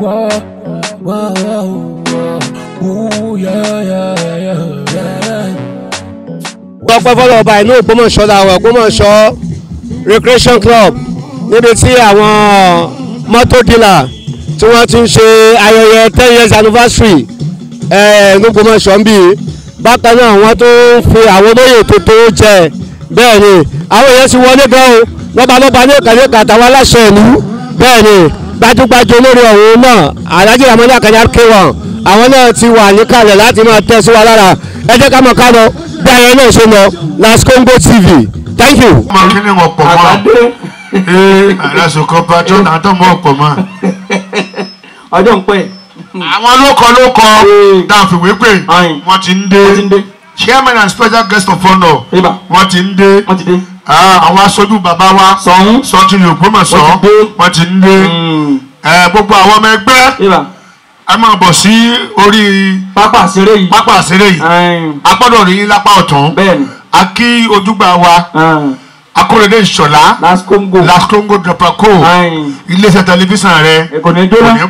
Whoa, whoa, whoa, whoa. Ooh, yeah. Ọpẹ́ fọlọ́ ọba inú Ògbómọ̀ṣọ́ làwọn Ògbómọ̀ṣọ́ recreation club níbi tí àwọn mọ́tò dealer tí wọ́n ti ń ṣe ayẹyẹ 10 years anniversary ní Ògbómọ̀ṣọ́ ń bì í. Bákan náà wọ́n tó ń fi àwọn olóyè tó tó jẹ bẹ́ẹ̀ ni àwọn èèyàn ti wọlé gan o lọ́balọ́ba ní ìkànnì kàtàwọn aláṣẹ ìlú bẹ́ẹ̀ ni gbajúgbajú olórí ọ̀hún náà Alhaji Ramoni Akanya K1 àwọn náà ti wà níkàlẹ̀ láti máa tẹ́ sí wa lára ẹ jẹ́ ká mọ̀ ká lọ bí ayẹyẹ náà ṣe lọ Lascongo TV thank you. ọmọ kí ni wọn pọ̀ mọ́ àdásùkọ patron àtọ́mọ́ pọ̀ mọ́. ọjọ́ ń pẹ́. àwọn lókọ dáàfìwé pé wọ́n ti ń dé chairman and special guest of honour wọ́n ti ń dé àwọn aṣojú bàbá wa sọ́tún Ògbómọ̀ṣọ́ wọ́n ti ń dé gbogbo àwọn ọmọ ẹgbẹ́ a máa bọ̀ sí orí pápá àṣeré yìí apọ́dọ̀ rí lápá ọ̀tún a kí ojúgbà wa Akórèdé Ìṣọ̀lá Lascongo Drapaco iléeṣẹ́ tẹlifíṣàn rẹ kò ní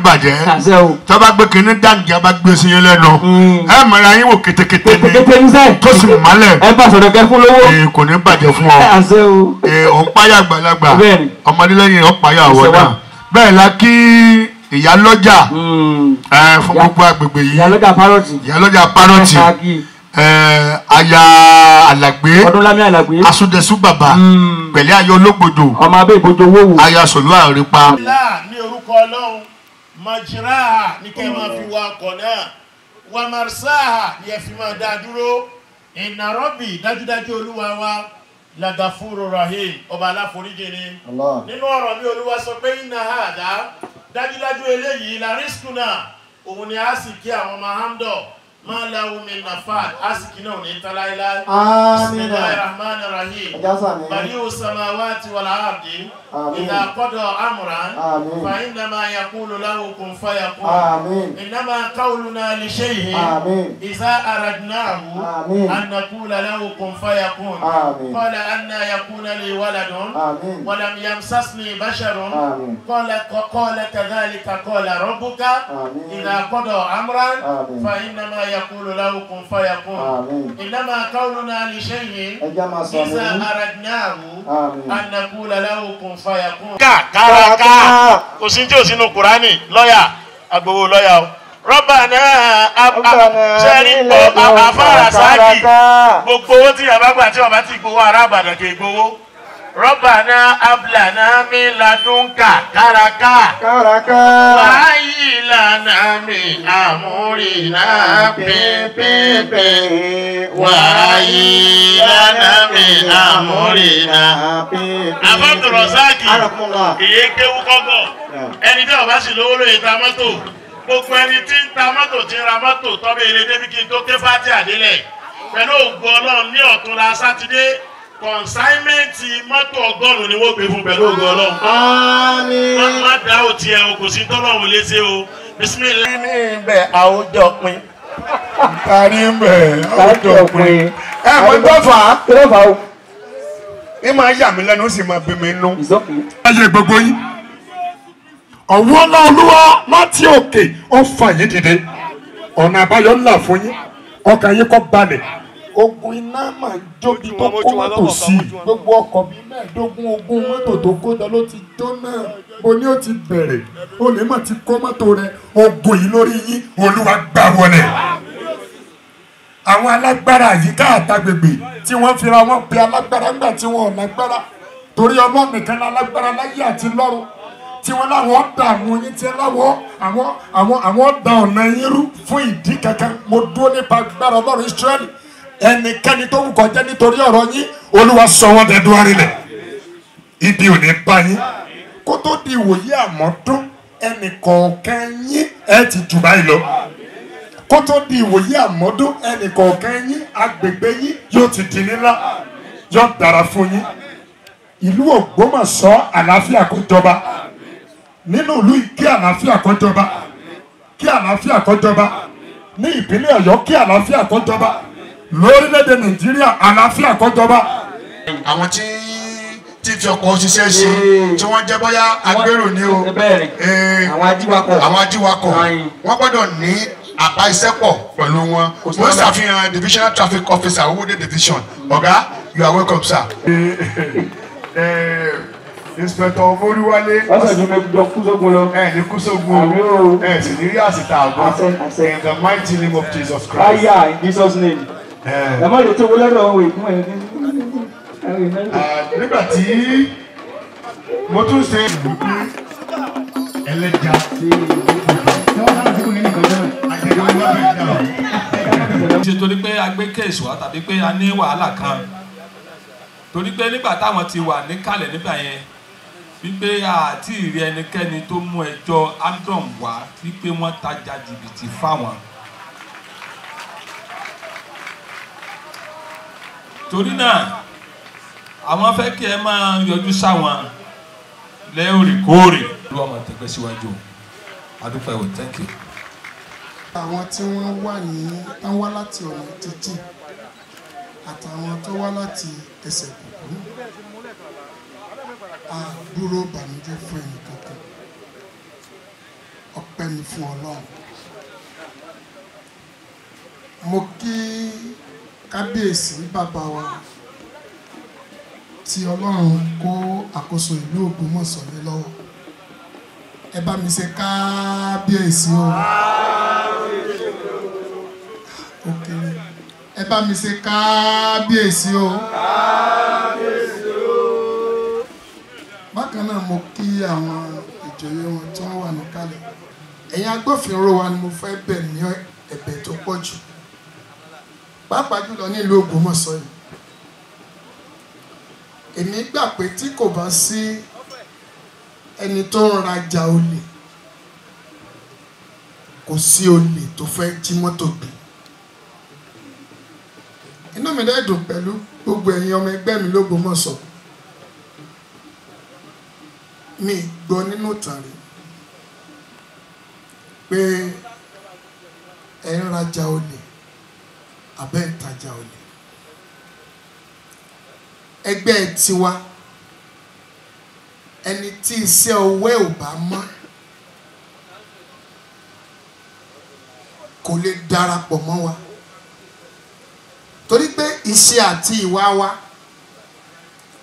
bàjẹ́ tó bá gbé kínní dàǹgì bá gbé sí yín lẹ́nu ẹ mọ̀ra yín wò kétékété ni tó sì mọ́lẹ̀ kò ní bàjẹ́ fún ọ òun páyà àgbàlagbà ọmọdé lẹ́yìn ọ̀páyà ọ̀wọ́ náà bẹ́ẹ̀ la kí ìyálọ́jà fún gbogbo agbègbè yìí ìyálọ́jà Párọ̀tì aya Alàgbé Asúndẹ̀sú bàbá pẹ̀lẹ́ ayọ̀ ológbòdò ọmọ abẹ́ ìbòjò wòwò aya sòlú àrípa. ní orúkọ Ọlọ́run majraha ní kẹ́ máa fi wa ọkọ̀ náà wa marsaha ní ẹ fi máa dá dúró inna rabbi dájúdájú olúwa wa lagafuru rahim ọba aláforíjì ni nínú ọ̀rọ̀ mi olúwa sọ pé inna hada dájúdájú eléyìí la rizquna òun ni a sì kí àwọn mahamdo ما له من نفاد أسكنه نتلايلا بسم الله الرحمن الرحيم بديع السماوات والأرض إذا قضى أمرا فإنما يقول له كن فيكون إنما قولنا لشيء إذا أردناه أن نقول له كن فيكون قال أن يكون لي ولد ولم يمسسني بشر قال كذلك قال ربك إذا قضى أمرا فإنما يقول له كن فيكون إنما قولنا لشيء إذا أردناه أن نقول له كن فيكون. kàkàràkà kò sí tí ò sínú Kùránì lọ́yà agbowó lọ́yà o. Rabbana sẹ́rí àfàrà sáàkì gbogbo owó tí yàrá gbà tí wọ́n bá ti gbowó ará Ìbàdàn kì í gbowó. Rabbana ablana min ladunka karaka wáyé lana min amúrina pépépé wáyé lana min amúrina pépépé. Abdulrasaki kìí kéwú kọ́gọ̀ ẹni tí wọ́n bá sì lówó lóye ta mọ́tò gbogbo ẹni tí ń ta mọ́tò tí ń ra mọ́tò tọ́bẹ̀ ilé débi kí n tó ké fàtí àdélẹ̀ pẹ̀lú ògo Ọlọ́run ní ọ̀túnla sátidé consignmenti mọ́tò 100 ni wọ́n gbé fún pẹ̀lú ògo Ọlọ́run. Àmín. Má dá òtí ẹ̀ o kò sí tọ́lọ́run léṣe o bismillah. ní ibẹ̀ àwùjọ pin. kárí ń bẹ̀ àwùjọ pin. ẹ mọ̀ tó fà á. kí ló fà á o. ní máa yà mí lẹ́nu ó sì máa bí mi nú. ayé gbogbo yín ọ̀wọ́ náà Olúwa láti òkè ó fà yín dìde ọ̀nà àbáyọ ńlá fún yín ọkàn yín kó balẹ̀. Ogun iná máa ń jóbi tó kó mọ́tò sí gbogbo ọkọ̀ bíi 15 ogún mọ́tò tó kó lọ ló ti jóná bó ni ó ti bẹ̀rẹ̀ ó lè má ti kó mọ́tò rẹ̀ ogun yìí lórí yín Olúwa gbà wọlé. àwọn alágbára àyíká àtàgbègbè tí wọ́n fira wọn pe alágbára ńgbà tí wọn ò lágbára torí Ọlọ́run nìkan ní alágbára láyé àti lọ́run tí wọ́n láwọn dààmú yín tí àwọn dà ọ̀nà yín rú fún ìdí kankan mo dúró nípa agbára Ọlọ́run Ísírẹ́lì ẹnikẹ́ni tó wù kọjá nítorí ọ̀rọ̀ yín Olúwa sọ wọ́n dẹ̀dùn arinlẹ̀ ibi ò ní bá yín kó tó di ìwòye àmọ́dún ẹnì kọ̀ọ̀kan yín ẹ ti jù báyìí lọ kó tó di ìwòye àmọ́dún ẹnì kọ̀ọ̀kan yín agbègbè yín yóò ti di nílá yóò dára fún yín ìlú Ògbómọ̀ṣọ́ àlàáfíà kó jọba nínú ìlú kí àlàáfíà kó jọba kí àlàáfíà kó jọba ní ìpínlẹ̀ Ọ̀yọ́ kí àlàáfíà kó jọba lórílẹ̀‐èdè Nàìjíríà àlàáfíà kó jọba. àwọn tí títí ọkọ̀ òṣìṣẹ́ ṣe tí wọ́n jẹ́ bóyá agbérò ní o àwọn ajíwakọ̀ wọ́n gbọ́dọ̀ ní àbá iṣẹ́ pọ̀ pẹ̀lú wọn wọ́n ṣàfihàn divisional traffic officer Owódé division ọ̀gá you are welcome sir. Inspector Moriwale ọ̀sẹ̀ kúsógun lọ ní kúsógun sì ní rí àsìta àgbọ̀ in the mighty name of Jesus Christ. fire in Jesus name. ẹ má lè tó wọlé lọ́wọ́ òwe fún ẹ. nígbà tí mo tún ṣe ẹlẹ́jà ṣe torí pé a gbé kéèsì wá tàbí pé a ní wàhálà kan torí pé nígbà táwọn ti wà níkàlẹ̀ nígbà yẹn wípé àti ìrí ẹnikẹ́ni tó mú ẹjọ́ Amdom wá wípé wọ́n tajà jìbìtì fáwọn. torí náà àwọn fẹ́ kí ẹ máa yọjú sáwọn lẹ́ẹ̀rìkóòrè ló wà máa tẹ̀gbẹ́ síwájú adúpẹ́ o thank you. àwọn tí wọ́n wà ní wọ́n wá láti ọ̀nà jíjìn àtàwọn tó wá láti ẹsẹ̀ kúkú àdúró bànújẹ́ fún ẹnì kankan ọpẹ́ ni fún Ọlọ́run. mo kí kábíyèsí bàbá wa tí Ọlọ́run kó àkóso ìlú Ògbómọ̀ṣọ́ lé lọ́wọ́ ẹ bá mi ṣe kábíyèsí o. Okay. Ẹ bá mi ṣe kábíyèsí o. Bákan náà mo kí àwọn ìjòyè wọn tí wọ́n wà níkàlẹ̀. Ẹ̀yin agbófinró wa ni mo fẹ́ bẹ̀ ní ẹ̀bẹ̀ tó pọ̀ jù. Pàápàá jùlọ nílùú Ògbómọ̀ṣọ́ yìí. Èmi gbà pé tí kò bá sí ẹni tó ń rajà olè, kò sí olè tó fẹ́ jí mọ́tò gbé. Inú mi dẹ̀ dùn pẹ̀lú gbogbo ẹ̀yin ọmọ ẹgbẹ́ mi l'Ógbómọ̀ṣọ́. Mi gbọ́ nínú ìtàn rí pé ẹ ń rajà olè àbẹ́ ń tajà olè. Ẹgbẹ́ tiwa ẹni tí iṣẹ́ ọwọ́ ẹ̀ ò bá mọ́ kò lè darapọ̀ mọ́ wa. Torí pé iṣẹ́ àti ìwà wa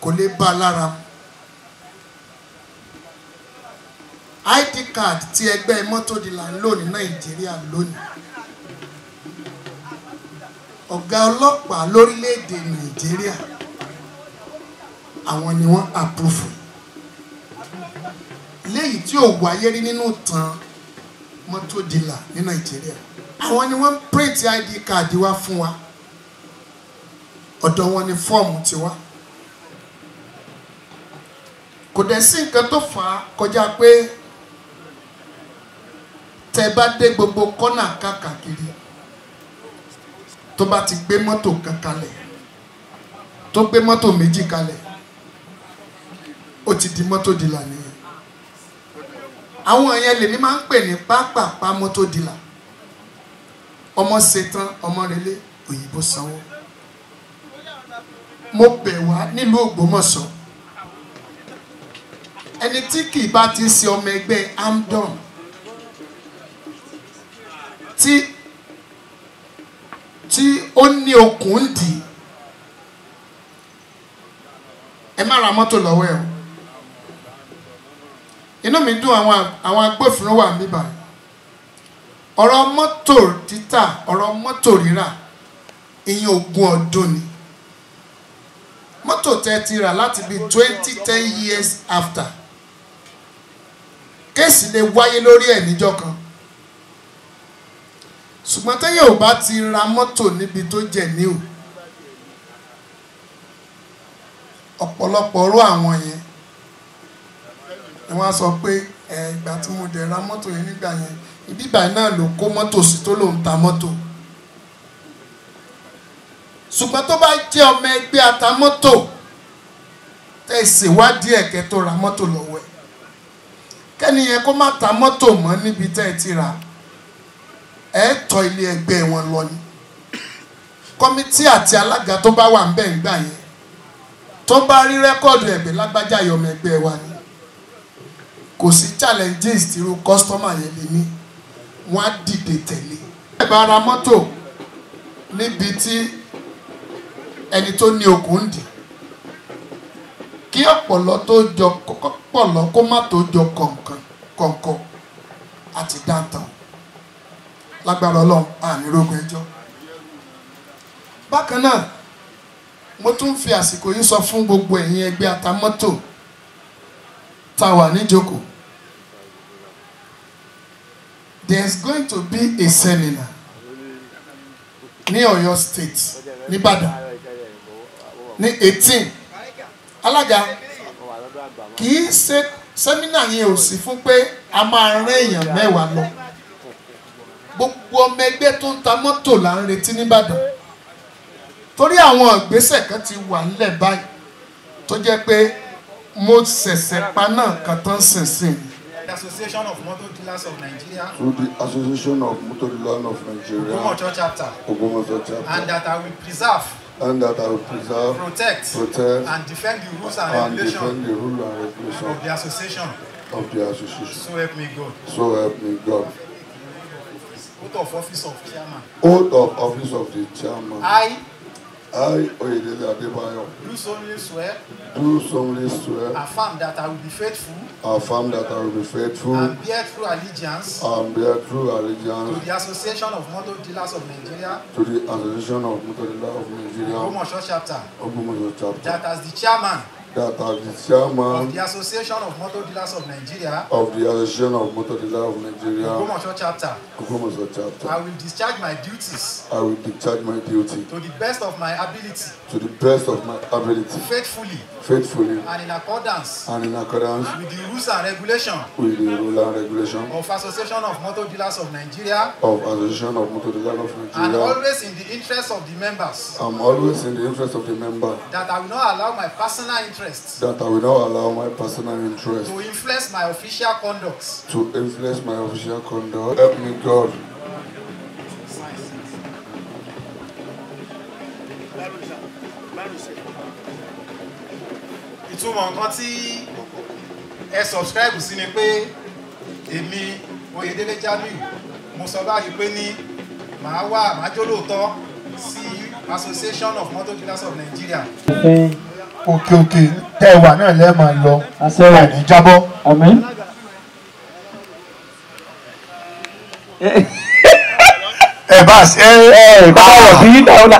kò lè bá lára mu. ID card tí ẹgbẹ́ mọ́tòdìlà ń lò ní Nàìjíríà lónìí. Ọ̀gá ọlọ́pàá lórílẹ̀‐èdè Nàìjíríà àwọn ni wọ́n approve. Léyìí tí ò wáyé rí nínú ìtàn mọ́tòdìlà ní Nàìjíríà. Àwọn ni wọ́n print ID card wá fún wa. Ọ̀dọ̀ wọn ni fọ́ọ̀mù ti wá. Kò dẹ̀ sí nǹkan tó fà á kọjá pé tẹ́ bá dé gbogbo kọ́nà káàkiri tó bá ti gbé mọ́tò kan kalẹ̀ tó gbé mọ́tò méjì kalẹ̀ ó ti di mọ́tò dìlà nìyẹn. Àwọn yẹn lèmi máa ń pè ní pápápá mọ́tò dìlà. Ọmọ ṣetán ọmọ relé òyìnbó sanwó. Mo bẹ̀ wá nílùú Ògbómọ̀ṣọ́ ẹni tí kì í bá ti ṣe ọmọ ẹgbẹ́ Amdom tí ó ní okùn ń dì ẹ má ra mọ́tò lọ́wọ́ ẹ̀ o. Inú mi dùn àwọn agbófinró wà níbà. Ọ̀rọ̀ mọ́tò títà ọ̀rọ̀ mọ́tò rírà ìyẹn ogún ọdún ni. Mọ́tò tẹ́ ti rà láti bí 10 years after. Kéèsì lè wáyé lórí ẹ̀ níjọ́ kan. Ṣùgbọ́n tẹ́yẹ̀ ò bá ti ra mọ́tò níbi tó jẹ́ níhù. Ọ̀pọ̀lọpọ̀ ọ̀rọ̀ àwọn yẹn ni wọ́n á sọ pé ìgbà tí mo dẹ̀ ra mọ́tò yẹn nígbà yẹn ibi ìbàyẹn náà ló kó mọ́tò sí tó lòun ta mọ́tò. Ṣùgbọ́n tó bá jẹ́ ọmọ ẹgbẹ́ atamọ́tò tẹ́ ìṣèwádìí ẹ̀kẹ́ tó ra mọ́tò lọ́wọ́ ẹ̀ kẹ́ni yẹn kó má ta mọ́tò mọ́ níbi tẹ́ ẹ ti rà ẹ̀ tọ́ ilé ẹgbẹ́ wọn lọ ni. Kọ́mítì àti alága tó bá wà ń bẹ̀ ńgbà yẹn tó bá rí rẹ́kọ̀dù ẹ̀gbẹ́ lágbájá yọmọ ẹgbẹ́ wa ni kò sí challenges tí irú customer yẹn lè ní wọ́n á dìde tẹ̀lé. ẹ̀bá ara mọ́tò níbi tí ẹni tó ní okùn ń dì kí ọ̀pọ̀lọ́ tó jọ pọ̀lọ́ kó má tó jọ kọ̀ǹkọ̀ àti dáńtàn lágbára ọlọ́run ànírógun ẹjọ́. bákan náà mo tún fi àsìkò yìí sọ fún gbogbo ẹ̀yin ẹgbẹ́ atamọ́tò tá a wà níjókòó. There is going to be a seminar ní Ọ̀yọ́ State nìbàdàn ní 18 alága kì í ṣe sẹ́mínà yẹn ò sí fún pé a máa rán èèyàn 10 lọ gbogbo ọmọ ẹgbẹ́ tó ń ta mọ́tò là ń retí nìbàdàn torí àwọn ìgbésẹ̀ kan ti wà nílẹ̀ báyìí tó jẹ́ pé mo ṣẹ̀ṣẹ̀ pa náà kan tán sìnsìn. The Association of Motor Dealers of Nigeria. Through the Association of Motor Dealers of Nigeria. Ogbomoso chapter. Ogbomoso chapter. And that I will preserve. And that I will preserve. Protect. And defend the rules and regulations. Of the association. So help me God. So help me God. Oath of office of chairman. Oath of office of the chairman. I, Oyedele Adebayo, do solemnly swear. Affirm that I will be faithful. And bear true allegiance. To the Association of Motor Dealers of Nigeria. Ogbomoso chapter. That as the chairman. Of the Association of Motor Dealers of Nigeria. Ogbomoso chapter. I will discharge my duties. To the best of my ability. Faithfully. And in accordance. With the rules and regulations. Of Association of Motor Dealers of Nigeria. And always in the interest of the members. That I will not allow my personal interests. To influence my official conduct. Help me God. Ìtumọ̀ nǹkan tí ẹ subscribe sí ni pé èmi Oyèdélé Jamiu mo sọ báyìí pé ní màá jólóòtọ́ sí Association of Motor Dealers of Nigeria. òkè tẹ́ wà náà lẹ́ẹ̀ máa lọ àní jábọ́. Àmín. bá báwo bí dáwọn owó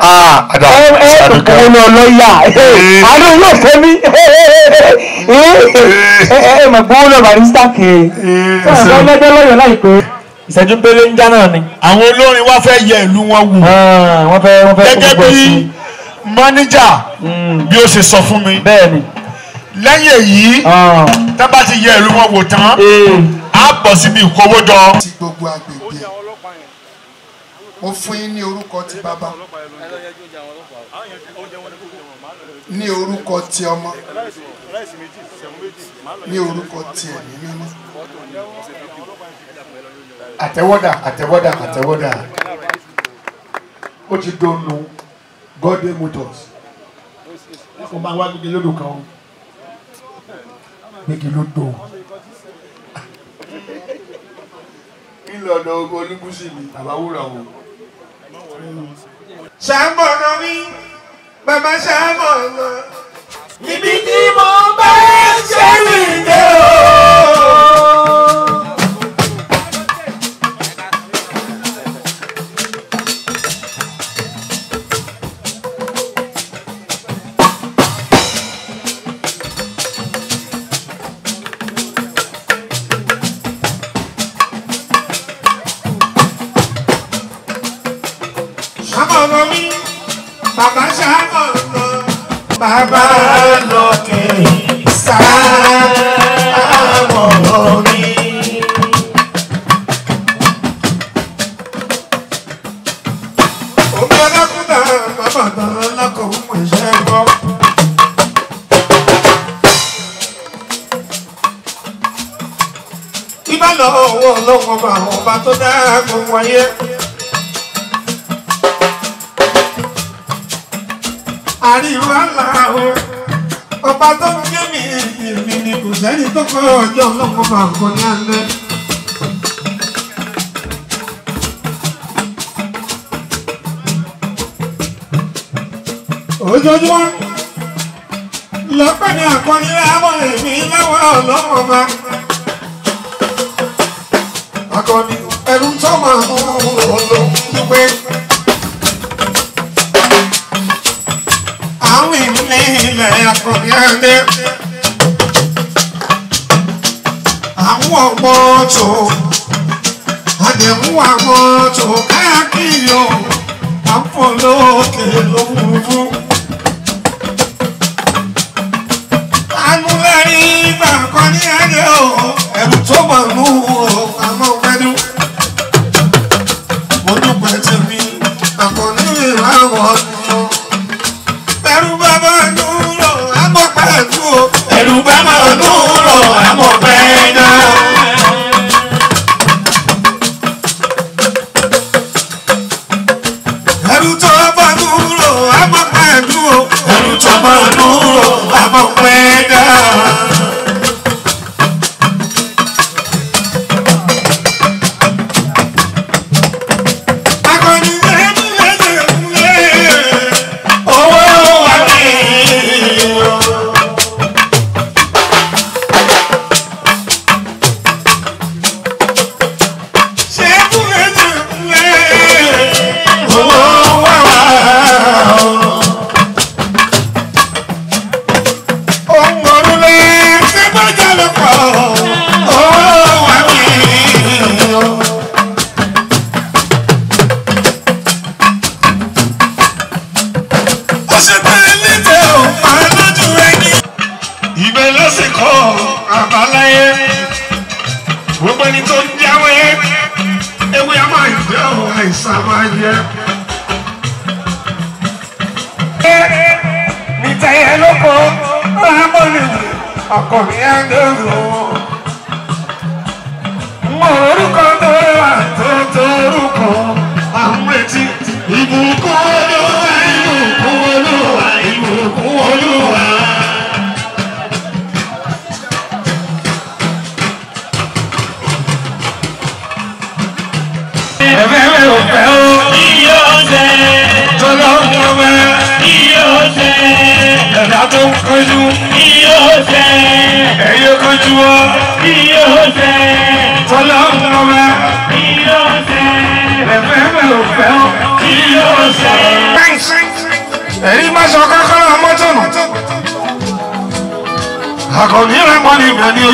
lọ lọ́yà àánú yóò fẹ́ mi mọ̀ gbówó lọ barista kè é lọ́jọ́ lọ́yọ̀ láìpẹ́ ìṣẹ́jú péré ń já náà ni. àwọn olórin wá fẹ́ yẹ ìlú wọn wò gẹ́gẹ́ bí mọ́níjà bí ó ṣe sọ fún mi. bẹ́ẹ̀ni. lẹ́yìn èyí tá bá ti yẹ ìlú wọn wò tán á bọ̀ síbi ìkówójọ. ti gbogbo agbègbè mo fún yín ní orúkọ ti bàbá ní orúkọ ti ọmọ ní orúkọ ti ẹ̀mí mímọ́. àtẹwọ́dà ó ti dónú Godwin Motors kò máa wá gbégi lódò kan gbégi lódò ńlọdọ olúbùsì mi àbáwúrà wò. ṣàmọ̀nà mi bàbá ṣàmọ̀nà níbi tí mo bá ṣe rìn dé o. ṣàmọ̀nà mi bàbá ṣàmọ̀nà bàbá lókè ṣàmọ̀nà mi. omi alákùúta bàbá tán lákòókò mọ̀ iṣẹ́ gbọ́. ibà lọ́wọ́ ọlọ́wọ́ bá àwọn ọba tó dá gbogbo ayé. àríwá làwọn ọba tó ń jẹ́ mi èmi ni kò sẹ́ni tó kọ́ ọjọ́ ọlọ́mọ bá kọ́ ní alẹ́. ojoojúmọ́ lọ́pẹ́ ní àkọ́ni láwọn èmi láwọn ọlọ́mọ bá. akọni ẹrú tó máa ń lò wípé àwọn ìmúlẹ̀ ilẹ̀ akọni ẹ̀dẹ́ àwọn ọmọ tó àdéhùn àwọn tó káàkiri o àfọlọ́kè lówùú. anulẹ̀rí ìgbà kan ní ẹ̀dẹ́ o ẹ̀rù tó máa ń mú o àmọ́ pẹ́dú. mo dúpẹ́ tèmi àkọ́ni ìlànà ọdún. ẹ̀rù bàbá dúró àmọ́ pẹ́dú o. ẹ̀rù bàbá dúró àmọ́ pẹ́dú. ẹ̀rù tó bá dúró àmọ́ pẹ́dú o. ẹ̀rù tó bá dúró àmọ́ pẹ́dú.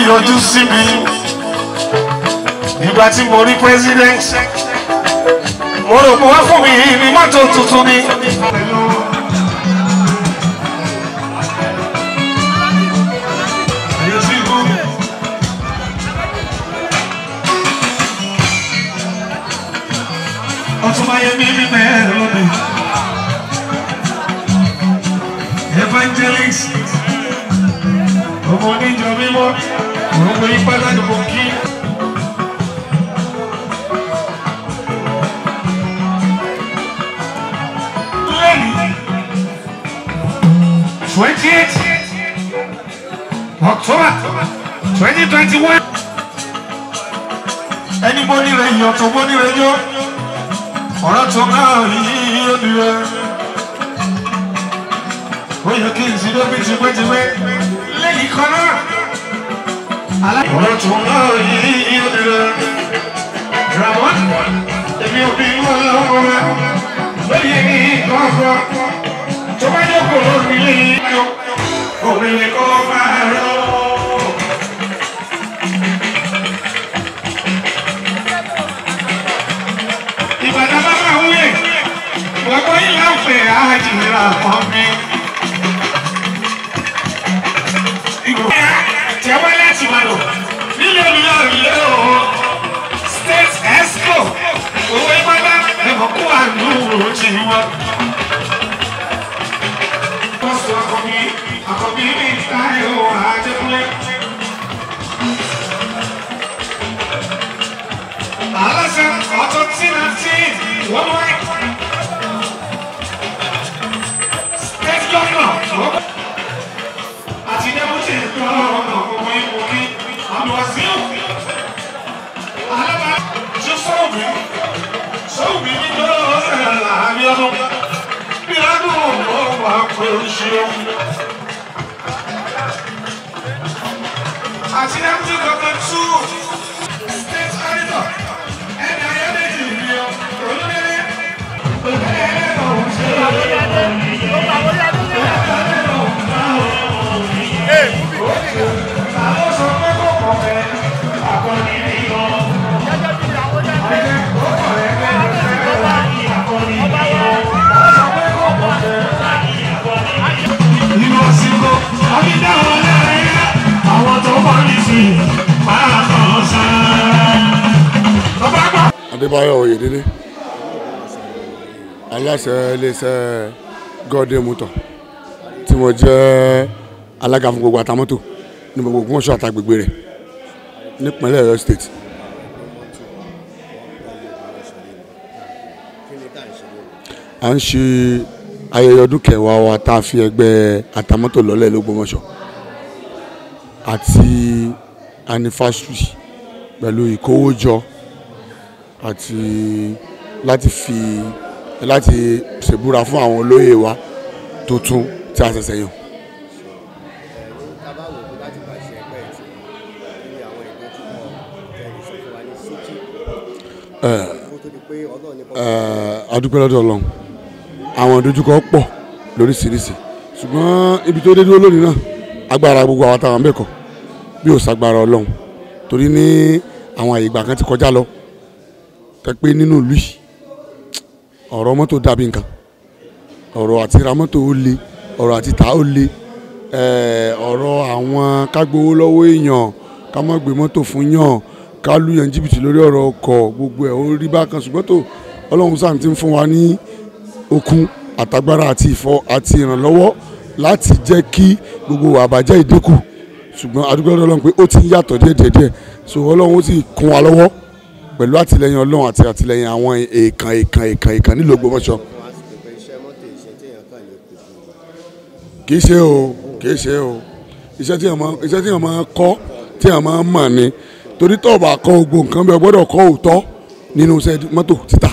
Yọjú sí mi nígbà tí mo rí president mo rò pé wọ́n fún mi ní mọ́tò tuntun ni. Ọtúnbáyẹmí mi mẹ́rin lónìí evangelist ọmọ oníjọ mímọ́ òun yí pátá ní mo kí. lẹ́yìn 28 October 2021 ẹni bó ní rẹ̀ yọ̀ tó bó ní rẹ̀ yọ̀ ọ̀rọ̀ tó náà yí ó ní rẹ̀ ó yẹ kí n sí lóbi tipẹ́tipẹ́ lẹ́yìn kan náà. Ọ̀rọ̀ tó náà yí ó ní rẹ̀ Ramon èmi ò bí wọ́n lọ́wọ́ rẹ̀ lóye ní kọ́kọ́ tó bá yẹ kó lórí ilé yìí obìnrin kọ́ máa rọ́. Ìbàdàn bá máa wúyè gbogbo yìí láǹfẹ̀ àjìnlá kan mi. Tẹ̀wọ́ láti máa lò nílé mi náà rí o state expo owó ìpátá ẹ̀fọ́ kó àlùrò ti wọ́n. Bọ́sù àkọ́bí mi Táyọ̀ Adékúnlé. Aláṣẹ ọ̀tọ̀ tí náà tí wọ́n wá. State governor Abiodun bí ọdún wọn wà pé ó ṣeun. Àti MD Government 2 State Senator ẹ̀dá ayọ́dẹ̀jì ni ọ olóyè. Àwọn sọ pé kò kọ̀ fẹ́ àkọ́ni ní lọ. Ìlú òsìkò, àbídá wọn lẹ́rẹ̀ àwọn tó bá ní sí máa kàn sán. Adébáyọ̀ Oyèdélé, aláṣẹ iléeṣẹ́ Godwin Motor tí mo jẹ́ alága fún gbogbo àtàmọ́tò ní gbogbo Ògbómọ̀ṣọ́ àtàgbègbè rẹ̀ nípínlẹ̀ Ọ̀yọ́ state. À ń ṣe ayẹyẹ ọdún kẹwàá wa tá a fi ẹgbẹ́ àtàmọ́tò lọ́lẹ̀ l'Ògbómọ̀ṣọ́ àti anniversary pẹ̀lú ìkówójọ àti láti ṣèbúra fún àwọn olóyè wa tuntun tí a ṣẹ̀ṣẹ̀ yàn. Adúpẹ́ lọ́dọ̀ Ọlọ́run àwọn ìdojúkọ pọ̀ lóríṣiríṣi ṣùgbọ́n ibi tó dé dúró lónìí náà agbára gbogbo àwọn táwọn mẹ́kọ̀ọ́ bí ó ṣàgbára Ọlọ́run torí ní àwọn àyè ìgbà kan ti kọjá lọ tẹ́ pé nínú ìlú yìí ọ̀rọ̀ mọ́tò dàbí nǹkan ọ̀rọ̀ àti ra mọ́tò ó le ọ̀rọ̀ àti tà ó le ọ̀rọ̀ àwọn kágbówó lọ́wọ́ èèyàn ká má gbé mọ́tò fún yàn ká lùyàn jìbìtì lórí ọ̀rọ̀ ọkọ̀ gbogbo ẹ̀ ó rí bákan ṣùgbọ́n tó Ọlọ́run sáà ti ń fún wa ní okun àtagbára àti ìfọ́ àti ìrànlọ́wọ́ láti jẹ́ kí gbogbo àbàjẹ́ ìdínkù ṣùgbọ́n adúgbò Ọlọ́run pé ó ti ń yàtọ̀ díẹ̀díẹ̀ so Ọlọ́run ó sì kún wa lọ́wọ́ pẹ̀lú àtìlẹyìn Ọlọ́run àti àtìlẹyìn àwọn èèkàn nílùú Ògbómọ̀ṣọ́. kì í ṣe o iṣẹ́ tí èèyàn máa kọ́ tí èèyàn máa mọ̀ ni torí tó bá kọ́ gbogbo nǹkan bẹ́ẹ̀ gbọ́dọ̀ kọ́ òótọ́ nínú iṣẹ́ mọ́tò títà.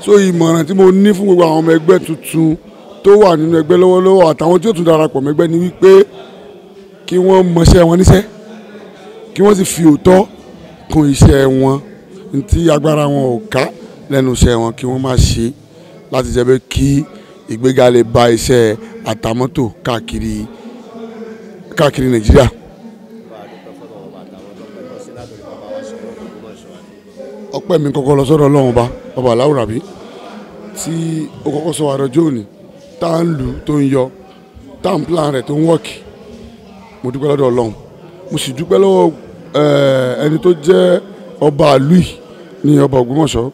so ìmọ̀ràn tí mo ní fún gbogbo àwọn ọmọ ẹgbẹ́ tuntun tó wà nínú ẹgbẹ́ lọ́wọ́lọ́wọ́ àtàwọn tí ó tún darapọ̀ mẹ́gbẹ́ ni wípé kí wọ́n mọṣẹ́ wọn níṣẹ́ kí wọ́n sì fi òótọ́ kún iṣẹ́ wọn ntí agbára wọn ò ká lẹ́nu iṣẹ́ wọn kí wọ́n má ṣe láti jẹ́ pé kí ìgbéga lè bá iṣẹ́ àtàmọ́tò káàkiri Nàìjíríà. ọpẹ́ mi kọ́kọ́ lọ sọ́dọ̀ Ọlọ́run ọba aláwùrábí tí ó kọ́kọ́ sọ àrọ̀jọ́ òní tá à ń lù tó ń yọ tá à ń plan rẹ̀ tó ń wọ́ọ̀kì mo dúpẹ́ lọ́dọ̀ Ọlọ́run mo sì dúpẹ́ lọ́wọ́ ẹni tó jẹ́ ọba àlùí ní ọba Ògbómọ̀ṣọ́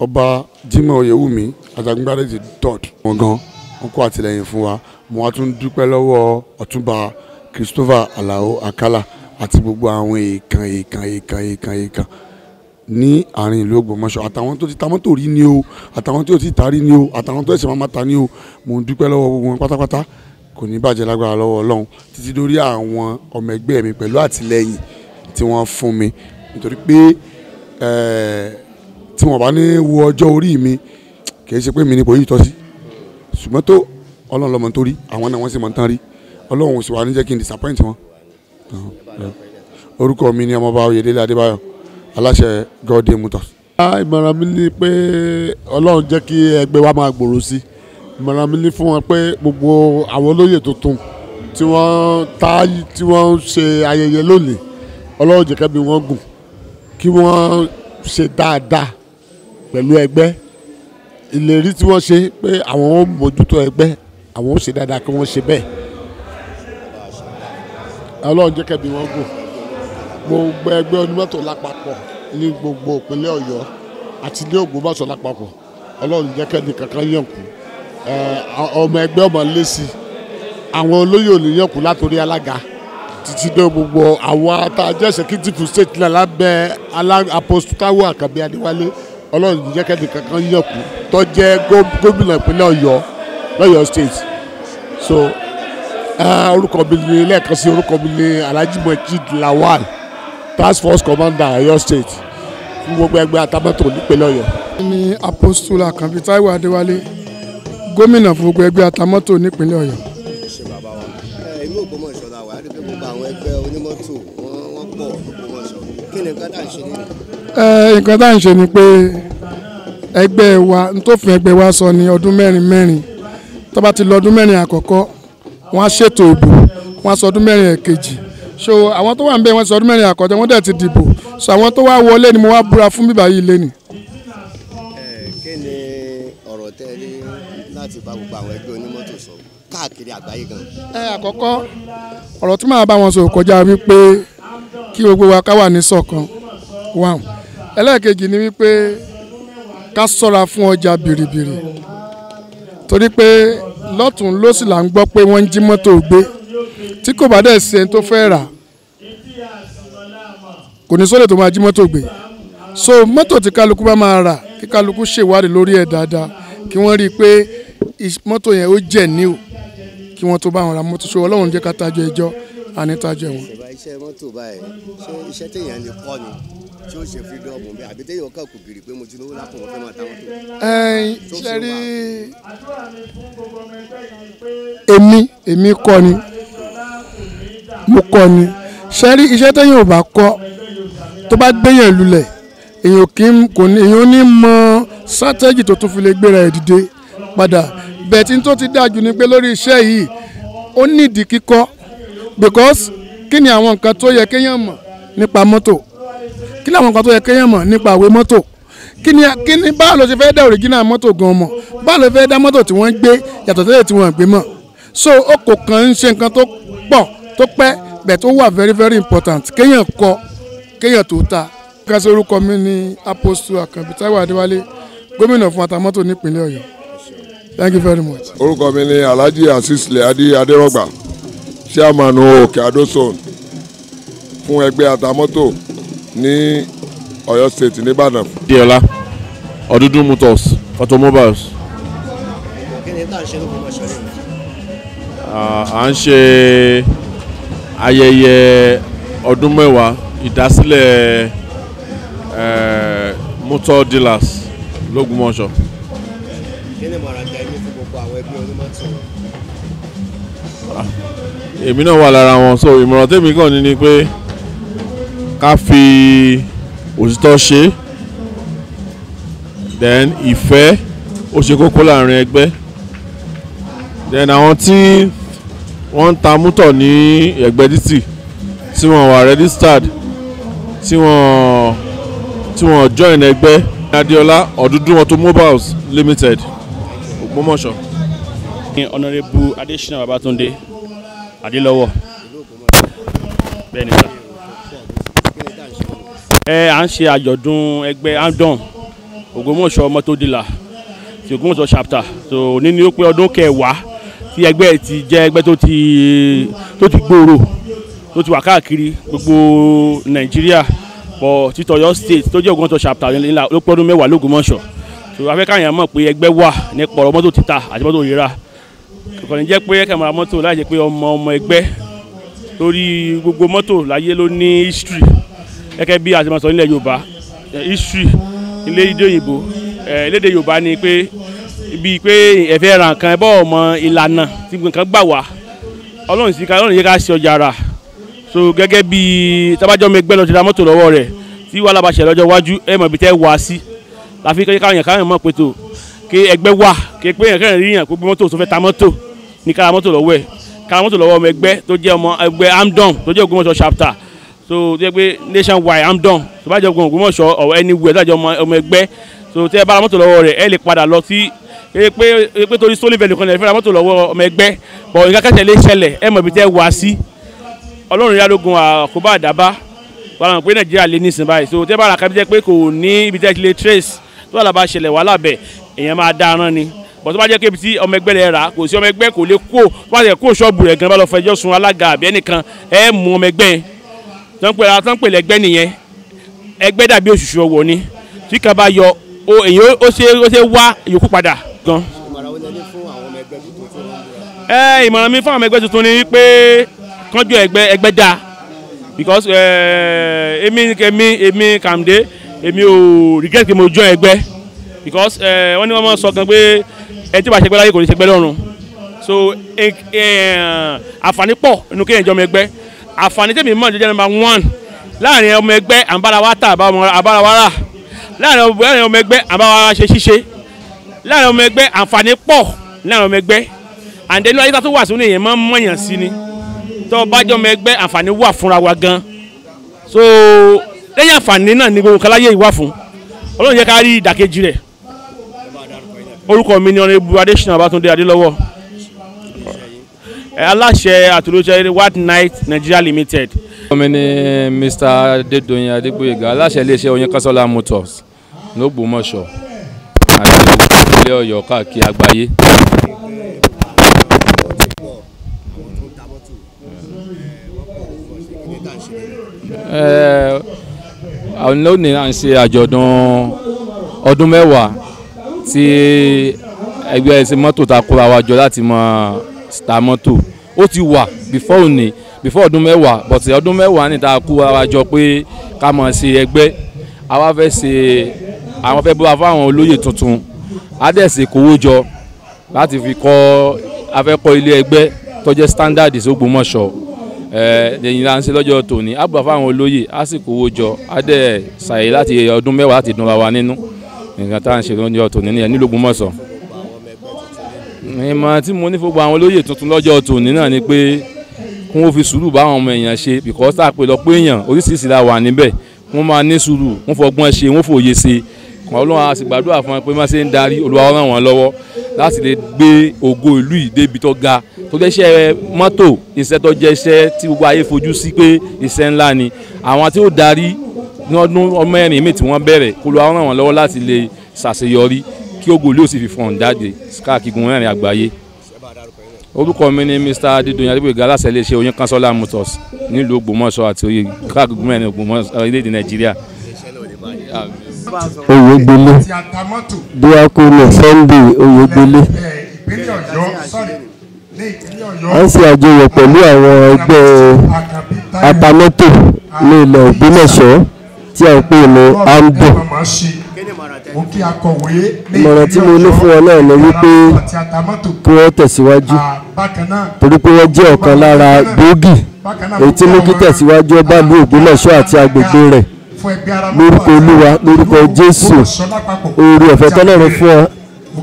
ọba Jimoh Oyewumi Ajagungbade the third wọn gan wọn kó àtìlẹ́yìn fún wa mo wá tún dúpẹ́ lọ́wọ́ Ọ̀túnba Christopher Alao Akala àti gbogbo àwọn èèkàn ní àárín ìlú Ògbómọ̀ṣọ́ àtàwọn tó ti ta mọ́tò rí ni o àtàwọn tó ti ta rí ni o àtàwọn tó ẹ̀sẹ̀ máa ta ni o mo ń dúpẹ́ lọ́wọ́ gbogbo wọn pátápátá kò ní bàjẹ́ lágbára lọ́wọ́ Ọlọ́run títí dórí àwọn ọmọ ẹgbẹ́ mi pẹ̀lú àtìlẹ́yìn tí wọ́n fún mi nítorí pé tí wọ́n bá ní wo ọjọ́ orí mi kì í ṣe pé mi ní kò yí tọ́ sí ṣùgbọ́n tó Ọlọ́run lọ́mọ tó rí àwọn náà wọ́n sì mọ̀ tán rí Ọlọ́run sì wà ní jẹ́ kí n disappoint wọn. orúkọ mi ni ọmọọba Oyèdélé Adébáyọ̀ aláṣẹ Godwin Motors. ìmọ̀ràn mi ni pé Ọlọ́run jẹ́ kí ẹgbẹ́ wa máa gbòòrò sí ìmọ̀ràn mi ni fún wọn pé gbogbo àwọn olóyè tuntun tí wọ́n ń ṣe ayẹyẹ lónìí Ọlọ́run jẹ́ kẹ́bi wọn gùn kí wọ́n ṣe dáadáa pẹ̀lú ẹgbẹ́ ìlérí tí wọ́n ṣe pé àwọn ó mójútó ẹgbẹ́ àwọn ó ṣe dáadáa kí wọ́n ṣe bẹ́ẹ̀ Ọlọ́run jẹ́ kẹ́bi wọn gùn gbogbo ẹgbẹ́ onímọ́tò lápapọ̀ ní gbogbo ìpínlẹ̀ Ọ̀yọ́ àti ní Ògbómọ̀ṣọ́ lápapọ̀ Ọlọ́run jẹ́ kẹ́ni kankan yànkú ọmọ ẹgbẹ́ ọmọ lẹ́sì àwọn olóyè ò ní yànkú látòrí alága títí dé gbogbo àwọn àtàjẹ́ executive state náà lábẹ́ Apostle Taiwo Àkànbí Adéwálé Ọlọ́run jẹ́ kẹ́ni kankan yànkú tó jẹ́ gómìnà ìpínlẹ̀ Ọ̀yọ́ lọ́yọ́ state so orúkọ mi ní lẹ́ẹ̀kan sí orúkọ mi ní Alhaji Mojeed Lawal Task Force Commander Ọ̀yọ́ State fún gbogbo ẹgbẹ́ àtàmọ́tò nípínlẹ̀ Ọ̀yọ́. ní Apostle Àkànbí Táíwò Adéwálé gómìnà fún gbogbo ẹgbẹ́ atamọ́tò nípínlẹ̀ Ọ̀yọ́. ṣe bàbá wa ìlú Ògbómọ̀ṣọ́ la wà á rí pé gbogbo àwọn ẹgbẹ́ onímọ́tò wọ́n pọ̀ Ògbómọ̀ṣọ́ kí ni nǹkan tá à ń ṣe nínú. nǹkan tá à ń ṣe ni pé ẹgbẹ́ wa nítòfin ẹgbẹ́ wa sọ ní ọdún mẹ́rin tó bá ti lọ ọdún mẹ́rin àkọ́kọ́ wọ́n á ṣètò ìbò wọ́n á sọ ọdún mẹ́rin ẹ̀kejì so àwọn tó wà ń bẹ̀ wọ́n sọ ọdún mẹ́rin àkọ́kọ́ wọ́n dẹ̀ ti dìbò so àwọn tó wá wọlé ni mo wá búra fún bíbá yìí lé ni. kí ni ọ̀rọ̀ tẹ́ rí láti bá gbogbo àwọn ẹgbẹ́ onímọ́tò sọ káàkiri àgbáyé gan. àkọ́kọ́ ọ̀rọ̀ tí màá bá wọn sọ kọjá wípé kí gbogbo wa ká wà ní ṣọ̀kan wà ẹlẹ́ẹ̀kejì ni wípé ká ṣọ́ra fún ọjà bìrìbìrì torí pé lọ́tún lósì là ń gbọ́ pé wọ́n ń jí mọ́tò gbé tí kò bá dẹ̀ ṣe tó fẹ́ rà kò ní sólè tó máa jí mọ́tò gbé so mọ́tò tí kálukú bá máa rà kí kálukú ṣèwádìí lórí ẹ̀ dáadáa kí wọ́n rí i pé mọ́tò yẹn ó jẹ́ ní o kí wọ́n tó bá wọn ra mọ́tò so Ọlọ́run jẹ́ ká tajú ẹjọ́ àní tajú ẹ̀wọ̀n. iṣẹ́ mọ́tò báyìí ṣé iṣẹ́ téèyàn lè kọ́ ni tí ó ṣe fídọ́ọ̀mù bẹ́ẹ̀ àbí téèyàn kàn kò gìrì pé mo ti lówó lápò wọn fẹ́ máa ta mọ́tò. ṣe rí èmi kọ́ ni mo kọ́ ni ṣe rí iṣẹ́ téèyàn ò bá kọ́ tó bá gbéyàn lulẹ̀ èèyàn ò ní mọ strategy tó tún fi lè gbéra ẹ̀ dìde padà bẹ́ẹ̀ tí n tó ti dájú ni pé lórí iṣẹ́ yìí ó nídìí kíkọ́ because kí ni àwọn nǹkan tó yẹ kéèyàn mọ̀ nípa mọ́tò kí ni àwọn nǹkan tó yẹ kéèyàn mọ̀ nípa àwé mọ́tò kí ni báwo ló ṣe fẹ́ dá original mọ́tò gan mọ̀ báwo ló fẹ́ dá mọ́tò tí wọ́n gbé yàtọ̀ tẹ́lẹ̀ tí wọ́n gbé mọ̀ so ó kò kàn ń ṣe nǹkan tó pọ̀ tó pẹ́ bẹ́ẹ̀ tó wà very very important kéèyàn kọ́ kéèyàn tó ta. kásì orúkọ mi ní Apostle Àkànbí Táíwò Adéwálé gómìnà fún atamọ́tò nípínlẹ̀ Ọ̀yọ́. Thank you very much. orúkọ mi ni Alhaji Azeez Leadi Adérọ̀gbà chairman Òkè Àdó zone fún ẹgbẹ́ atamọ́tò ní Ọ̀yọ́ state nìbàdàn. Diola Ọdúndún Motors Automobiles. kí ni tá à ń ṣe l'Ógbómọ̀ṣọ́ rẹ̀. à ń ṣe ayẹyẹ ọdún mẹ́wàá ìdásílẹ̀ motor dealers l'Ógbómọ̀ṣọ́. kí ni mọ̀ràn tẹ́ ní fún gbogbo àwọn ẹgbẹ́ onímọ́tò. èmi náà wà lára wọn so ìmọ̀ràn tèmi kàn ní ni pé ká fi òtítọ́ ṣe then ìfẹ́ ó ṣe kókó láàrin ẹgbẹ́ then àwọn tí wọ́n ń ta mọ́tò ní ẹ̀gbẹ́ títì tí wọ́n wà registered tí wọ́n join ẹgbẹ́ Adéọlá Ọdúndún Automobiles Limited Ògbómọ̀ṣọ́. Honorable Adesina Babatunde Adélọ́wọ̀ bẹ́ẹ̀ ni sá. À ń ṣe àjọ̀dún ẹgbẹ́ Amdon Ògbómọ̀ṣọ́ Motor Dealer ti Ògbómọ̀ṣọ́ chapter so ní ó pé ọdún kẹwàá tí ẹgbẹ́ ti jẹ́ ẹgbẹ́ tó ti gbòòrò tó ti wà káàkiri gbogbo Nàìjíríà pọ̀ títọ́yọ́ state tó jẹ́ Ògbómọ̀ṣọ́ chapter ló pé ọdún mẹ́wàá l'Ógbómọ̀ṣọ́ so afẹ́káyàn mọ̀ pé ẹgbẹ́ wà nípa ọ̀rọ̀ mọ́tò títà àti mọ́tò rírà kò ní jẹ́ pé kẹmàrà mọ́tò láì jẹ́ pé ọmọ ẹgbẹ́ torí gbogbo mọ́tò láyé ló ní history gẹ́gẹ́ bí àti mọ̀sán nílẹ̀ Yorùbá history ilé ìdí òyìnbó lédè Yorùbá ni pé bíi pé ẹ̀fẹ́ ra nǹkan ẹ̀bọ̀ ọmọ ìlànà tí nǹkan gbà wá Ọlọ́run yẹ ká ṣe ọjà rà so gẹ́gẹ́ bí tábàjọ́ mi ẹgbẹ́ lọ ti ra mọ́tò lọ́wọ́ rẹ̀ tí wàhálà bá ṣe lọ́jọ́ iwájú ẹ̀ mọ̀ ibi tẹ́ wá sí láfi káyàn mọ̀ pé tó kí ẹgbẹ́ wà kí pé yẹn kẹrin ríyàn gbogbo mọ́tò tó fẹ́ ta mọ́tò ní kára mọ́tò lọ́wọ́ ẹ̀ kára mọ́tò lọ́wọ́ ọmọ ẹgbẹ́ tó jẹ́ ọmọ ẹgbẹ́ Amdon tó jẹ́ Ògbómọ̀ṣọ́ chapter so tó jẹ́ pé nationwide Amdon tó bá jẹ́ Ògbómọ̀ṣọ́ or anywhere tó jẹ́ ọmọ ẹgbẹ́ so tẹ́ ẹ bá ra mọ́tò lọ́wọ́ rẹ̀ ẹ lè padà lọ sí pé torí stolen value kan lè fẹ́ ra mọ́tò lọ́wọ́ ọmọ ẹgbẹ́ bọ̀ nǹkan kẹ́tẹ̀ lè ṣẹlẹ̀ ẹ mọ̀ ibi tẹ́ wá sí Ọlọ́run yálógun àkóbá àdábá wàhálà pé Nàìjíríà lè ní ìsìn báyìí so tẹ́ bá ra kábí jẹ́ pé kò ní ibi tẹ́ ti lè trace tó wàhálà bá ṣẹlẹ̀ wàhálà bẹ̀ èèyàn máa dá aràn ni bọ̀ tó bá jẹ́ kébi tí ọmọ ẹgbẹ́ rẹ̀ rà kò sí ọmọ ẹgbẹ́ kò lè kó wọ́n á kó ṣọ́ọ̀bù rẹ̀ gan bá lọ fẹjọ́ sun alága àbí ẹnìkan ẹ mú ọmọ ẹgbẹ́ yẹn tó ń pè lẹ́gbẹ́ nìyẹn ẹgbẹ́ dàbí òṣùṣù ọwọ́ ni tí kan bá yọ èyàn ó ṣe wá ìyókù padà gan. ìmọ̀ràn mi fún àwọn ẹgbẹ́ tuntun ni wípé kánjú ẹgbẹ́ dáa because èmi Kàmdé èmi ò regret pé mo join ẹgbẹ́ because wọ́n ní wọ́n máa sọ gan pé ẹni tí bá ṣẹgbẹ́ láyé kò ní ṣẹgbẹ́ lọ́run so àǹfààní pọ̀ nínú kéèyàn jọ ọmọ ẹgbẹ́ àǹfààní tèmi mọ̀ jẹ́ number 1 láàrin ọmọ ẹgbẹ́ àǹbára wa tà àbára wa rà láàrin ọmọ ẹgbẹ́ àǹbára wa ṣe ṣíṣe láàrin ọmọ ẹgbẹ́ àǹfààní pọ̀ láàrin ọmọ ẹgbẹ́ àǹdẹ́nu ayé tó wà sínú èèyàn máa ń mọ̀yàn sí ni tó bá jọ ọmọ ẹgbẹ́ àǹfààní wà fúnra wa gan so lẹ́yìn àǹfààní náà ni gbogbo kaláyé ìwà fún Ọlọ́run yẹ ká rí ìdàkejì rẹ̀ orúkọ mi ni Honorable Adesina Babatunde Adelọ́wọ̀ aláṣẹ àtúnlóṣẹ White Knight Nigeria Limited. mi ni Mr. Adédoyin Adégbóyèga aláṣẹ iléeṣẹ́ Oyin Kasola Motors l'Ógbómọ̀ṣọ́ àti ilé Ọ̀yọ́ káàkiri àgbáyé. àwọn lónìí à ń ṣe àjọ̀dún ọdún mẹ́wàá tí ẹgbẹ́ ẹsẹ̀ mọ́tò ta kóra wa jọ láti mọ ta mọ́tò ó ti wà before òní before ọdún mẹ́wàá but ọdún mẹ́wàá ní ta kóra wa jọ pé ká mọ̀ ṣe ẹgbẹ́ àwa fẹ́ ṣe àwọn fẹ́ búra fún àwọn olóyè tuntun á dẹ̀ ṣe kówó jọ láti fi kọ́ afẹ́kọ́ ilé ẹgbẹ́ tó jẹ́ standard s'Ógbómọ̀ṣọ́ lẹ́yìn là ń ṣe lọ́jọ́ tòní á búra fún àwọn olóyè á sì kówó jọ á dẹ̀ ṣàyè láti ọdún mẹ́wàá láti dùnra wa nínú nǹkan tá à ń ṣe lọ́jọ́ tòní nìyẹn ní l'Ógbómọ̀ṣọ́. ìmọ̀ tí mo ní fún gbogbo àwọn olóyè tuntun lọ́jọ́ tòní náà ni pé kí wọ́n fi sùúrù bá àwọn ọmọ èèyàn ṣe because tá a pè lọ pé èèyàn oríṣiríṣi la wà níbẹ̀ wọ́n máa ní sùúrù wọ́n fọgbọ́n ṣe wọ́n fòye ṣe Ọlọ́run a sì gbàdúrà fún wọn pé má ṣe ń darí Olúwa ràn wọ́n lọ́wọ́ láti lè gbé ògo ìlú yìí débi tó ga tó jẹ́ iṣẹ́ mọ́tò iṣẹ́ tó jẹ́ iṣẹ́ tí gbogbo ayé fojú sí pé iṣẹ́ ńlá ni àwọn tí ó darí ní ọdún mẹ́rin mi tí wọ́n bẹ̀rẹ̀ Olúwa ràn wọ́n lọ́wọ́ láti lè ṣàṣeyọrí kí ògo ìlú sì fi fọ̀n jáde káàkiri mẹ́rin àgbáyé. orúkọ mi ni Mr. Adédoyin Adégbóyèga aláṣẹ iléeṣẹ́ Oyin Kasola Motors nílùú Ògbómọ̀ṣọ́ àti káàkiri mẹ́rin Ògbómọ̀ṣọ́ orílẹ̀-èdè Nàìjíríà. Oyègbélé Díákónì Sunday Oyègbélé a ń ṣe àjọyọ̀ pẹ̀lú àwọn ẹgbẹ́ atamọ́tò ní ilẹ̀ Ògbómọ̀ṣọ́ tí a ń pè ní AMDO. ìmọ̀ràn tí mo ní fún ọ náà ni wípé kí wọ́n tẹ̀síwájú torí pé wọ́n jẹ́ ọ̀kan lára gbòógì èyí tí mú kí tẹ̀síwájú ọba ìlú Ògbómọ̀ṣọ́ àti agbègbè rẹ̀ lórúkọ Olúwa lórúkọ Jésù oore ọ̀fẹ́ tọ́lọ́run fún ọ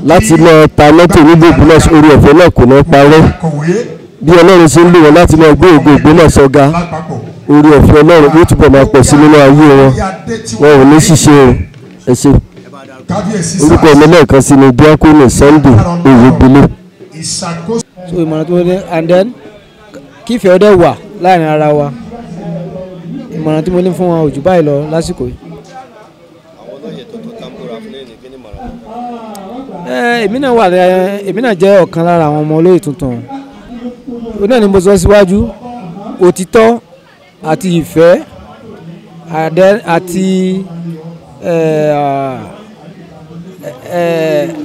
láti lọ ta mọ́tò nílùú Ògbómọ̀ṣọ́ oore ọ̀fẹ́ náà kò ní parẹ́ bí Ọlọ́run ṣe ń lò wọ́n láti lọ gbé ògo Ògbómọ̀ṣọ́ ga oore ọ̀fẹ́ Ọlọ́run yóò túbọ̀ máa pọ̀ sí nínú ayé wọn ò ní ṣiṣẹ́ ẹ ṣe orúkọ mi lẹ́ẹ̀kan sí ni Díákónì Sunday Oyègbélé. so ìmọ̀ràn tó dé and then kí ìfẹ́ ọdẹ wà láàrin ara wa ìmọ̀ràn tí mo ní fún wọn ò jù báyìí lọ lásìkò yìí. èmi náà jẹ́ ọ̀kan lára àwọn ọmọ olóyè tuntun ó náà ni mo sọ síwájú òtítọ́ àti ìfẹ́ àti